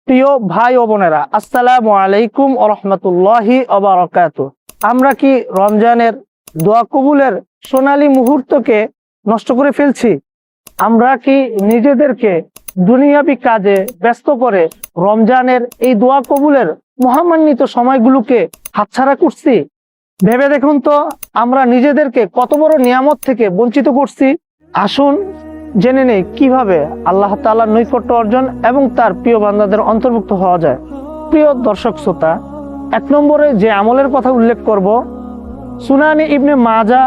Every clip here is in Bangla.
প্রিয় ভাই ও বোনেরা, আসসালামু আলাইকুম ওয়া রাহমাতুল্লাহি ওয়া বারাকাতুহু। আমরা কি রমজানের দোয়া কবুলের সোনালী মুহূর্তকে নষ্ট করে ফেলছি? আমরা কি নিজেদেরকে দুনিয়াবি কাজে ব্যস্ত করে রমজানের এই দোয়া কবুলের মহামান্বিত সময়গুলোকে হাতছাড়া করছি? ভেবে দেখুন তো, আমরা নিজেদেরকে কত বড় নিয়ামত থেকে বঞ্চিত করছি। আসুন জেনে নেই কিভাবে আল্লাহ তাআলার নৈকট্য অর্জন এবং তার প্রিয় বান্দাদের অন্তর্ভুক্ত হওয়া যায়। প্রিয় দর্শক শ্রোতা, 1 নম্বরে যে আমলের কথা উল্লেখ করব, সুনানে ইবনে মাজা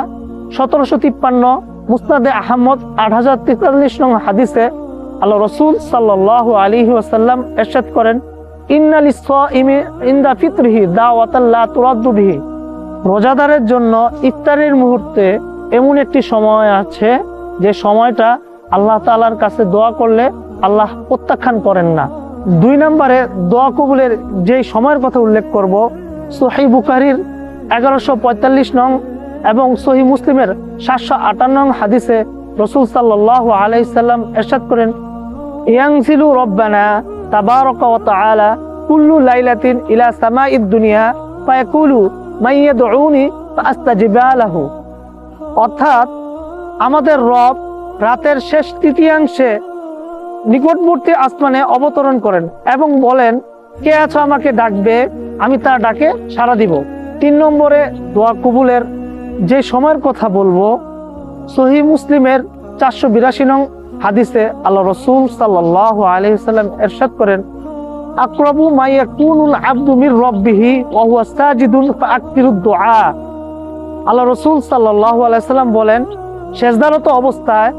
1753, মুসনাদে আহমদ 8043 নং হাদিসে আল্লাহ রাসূল সাল্লাল্লাহু আলাইহি ওয়াসাল্লাম ইরশাদ করেন, ইন্না লিস-সাইমি ইনদা ফিতরিহি দাওয়াতান লা তুরাদ্দু বিহি। রোজাদারের জন্য ইফতারের মুহূর্তে এমন একটি সময় আছে যে সময়টা আল্লাহ তাআলার কাছে দোয়া করলে আল্লাহ প্রত্যাখ্যান করেন না। 2 নম্বরে দোয়া কবুলের যেই সময়ের কথা উল্লেখ করব, সহিহ বুখারীর 1145 নং এবং সহিহ মুসলিমের 758 নং হাদিসে রাসূল সাল্লাল্লাহু আলাইহি সাল্লাম ইরশাদ করেন, ইয়ানজিলু রব্বানা তাবারাকা ওয়া তাআলা কুল্লু লাইলাতিন ইলা সামাঈদ দুনিয়া ফায়াকুলু মাইয়াদউনি ফাআস্তাজিবা লাহু। অর্থাৎ আমাদের রব রাতের শেষ তৃতীয়াংশে নিকটবর্তী আসমানে অবতরণ করেন এবং বলেন, কে আছো আমাকে ডাকবে, আমি তার ডাকে সাড়া দিব। 3 নম্বরে দোয়া কবুলের যে সময়ের কথা বলবো, সহিহ মুসলিমের 482 নং হাদিসে আল্লাহ রাসূল সাল্লাল্লাহু আলাইহি ওয়াসাল্লাম ইরশাদ করেন, আকরাবু মা ইয়াকুনুল আবদু মির রাব্বিহি ওয়া হুয়া সাজিদুন ফাআকতিরুদ দুআ। আল্লাহ রাসূল সাল্লাল্লাহু আলাইহি ওয়াসাল্লাম বলেন, সেজদারত অবস্থায়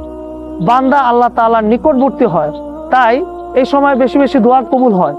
বান্দা আল্লাহ তাআলার নিকটবর্তী হয়, তাই এই সময় বেশি বেশি দোয়া কবুল হয়।